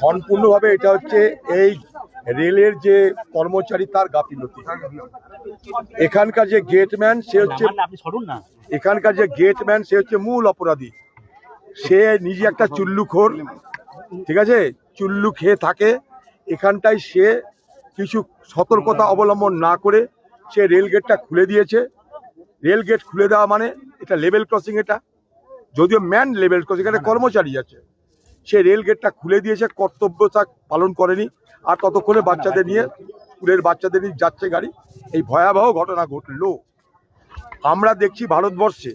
সম্পূর্ণভাবে এটা হচ্ছে এই রেলের যে কর্মচারী তার গাফিলতি। এখানকার যে গেটম্যান সে হচ্ছে এখানকার যে গেটম্যান সে হচ্ছে মূল অপরাধী। সে নিজে একটা চুল্লুখোর, ঠিক আছে, চুল্লু খেয়ে থাকে এখানটায়। সে কিছু সতর্কতা অবলম্বন না করে সে রেল গেটটা খুলে দিয়েছে। রেল গেট খুলে দেওয়া মানে এটা লেভেল ক্রসিং, এটা যদিও ম্যান লেভেল ক্রসিং, এখানে কর্মচারী আছে। সে রেল গেটটা খুলে দিয়েছে, কর্তব্যতা পালন করেনি। আর ততক্ষণে বাচ্চাদের নিয়ে, স্কুলের বাচ্চাদের নিয়ে যাচ্ছে গাড়ি। এই ভয়াবহ ঘটনা ঘটলো। আমরা দেখছি ভারতবর্ষে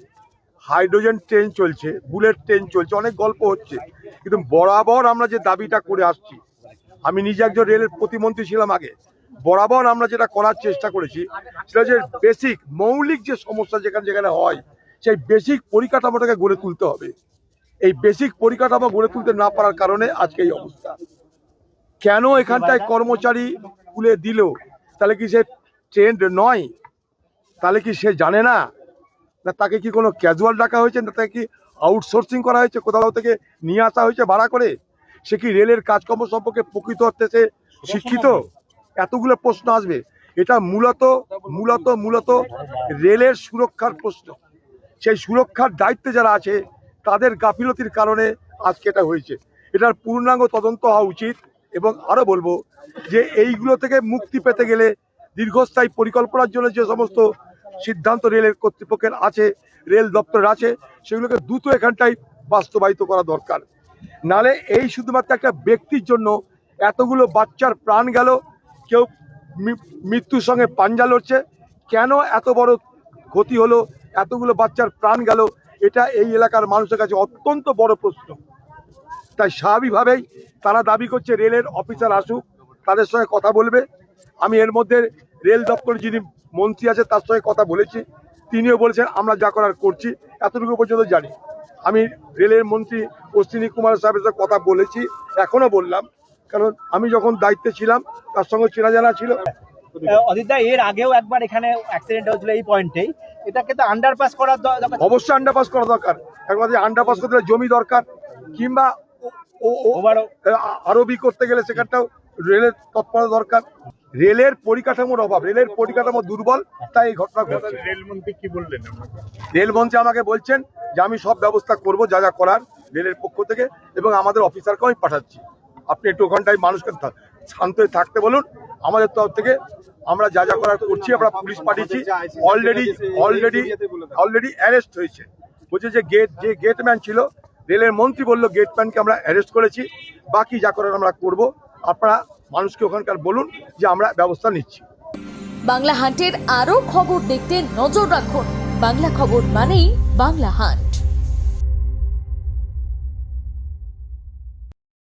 হাইড্রোজেন ট্রেন চলছে, বুলেট ট্রেন চলছে, অনেক গল্প হচ্ছে, কিন্তু বরাবর আমরা যে দাবিটা করে আসছি, আমি নিজে একজন রেলের প্রতিমন্ত্রী ছিলাম আগে, বরাবর আমরা যেটা করার চেষ্টা করেছি সেটা হচ্ছে বেসিক মৌলিক যে সমস্যা যেখানে যেখানে হয় সেই বেসিক পরিকাঠামোটাকে গড়ে তুলতে হবে। এই বেসিক পরিকাঠামো গড়ে তুলতে না পারার কারণে আজকে এই অবস্থা। কেন এখানটায় কর্মচারী তুলে দিল? তাহলে কি সে ট্রেন্ড নয়? তাহলে কি সে জানে না? না তাকে কি কোনো ক্যাজুয়াল ডাকা হয়েছে? না তাকে কি আউটসোর্সিং করা হয়েছে, কোথাও থেকে নিয়ে আসা হয়েছে ভাড়া করে? সে কি রেলের কাজকর্ম সম্পর্কে প্রকৃত অর্থে সে শিক্ষিত? এতগুলো প্রশ্ন আসবে। এটা মূলত মূলত মূলত রেলের সুরক্ষার প্রশ্ন। সেই সুরক্ষার দায়িত্বে যারা আছে তাদের গাফিলতির কারণে আজকে এটা হয়েছে। এটার পূর্ণাঙ্গ তদন্ত হওয়া উচিত। এবং আরও বলবো যে এইগুলো থেকে মুক্তি পেতে গেলে দীর্ঘস্থায়ী পরিকল্পনার জন্য যে সমস্ত সিদ্ধান্ত রেলের কর্তৃপক্ষের আছে, রেল দপ্তরের আছে, সেগুলোকে দ্রুত এখানটাই বাস্তবায়িত করা দরকার। নালে এই শুধুমাত্র একটা ব্যক্তির জন্য এতগুলো বাচ্চার প্রাণ গেল, কেউ মৃত্যুর সঙ্গে পাঞ্জা লড়ছে। কেন এত বড় ক্ষতি হলো, এতগুলো বাচ্চার প্রাণ গেল, এটা এই এলাকার মানুষের কাছে অত্যন্ত বড় প্রশ্ন। তাই স্বাভাবিকভাবেই তারা দাবি করছে রেলের অফিসার আসুক, তাদের সঙ্গে কথা বলবে। আমি এর মধ্যে রেল দপ্তরের যিনি মন্ত্রী আছে তার সঙ্গে কথা বলেছি, তিনিও বলেছেন আমরা যা করার করছি, এতটুকু পর্যন্ত জানি। আমি রেলের মন্ত্রী অশ্বিনী কুমার সাহেবের সাথে কথা বলেছি, এখনো বললাম, কারণ আমি যখন দায়িত্বে ছিলাম তার সঙ্গে চেনা জানা ছিল। অদিতদা, এর আগেও একবার এখানে অ্যাক্সিডেন্ট হয়েছিল এই পয়েন্টেই, এটাকে তো আন্ডারপাস করার দরকার। অবশ্যই আন্ডারপাস করা দরকার। একবার আন্ডারপাস করতে গেলে জমি দরকার, কিংবা আরবি করতে গেলে সেখানটাও রেলের তৎপরতা দরকার। রেলের পরিকাঠামোর অভাব, রেলের পরিকাঠামো দুর্বল, তাই এই ঘটনা ঘটছে। রেলমন্ত্রী কি বললেন? রেলমন্ত্রী আমাকে বলছেন যে আমি সব ব্যবস্থা করব যা যা করার রেলের পক্ষ থেকে, এবং আমাদের অফিসারকেও আমি পাঠাচ্ছি। আপনি একটু ওখানটায় মানুষকে শান্ত হয়ে থাকতে বলুন। আমাদের তরফ থেকে আমরা যা যা করার করছি। আমরা পুলিশ পাঠিয়েছি, অলরেডি অ্যারেস্ট হয়েছে। বলছে যে গেটম্যান ছিল, রেলের মন্ত্রী বললো গেটম্যানকে আমরা অ্যারেস্ট করেছি, বাকি যা করার আমরা করব। আপনারা মানুষকে ওখানকার বলুন যে আমরা ব্যবস্থা নিচ্ছি। বাংলা হান্টের আরও খবর দেখতে নজর রাখুন। বাংলা খবর মানেই বাংলা হান্ট।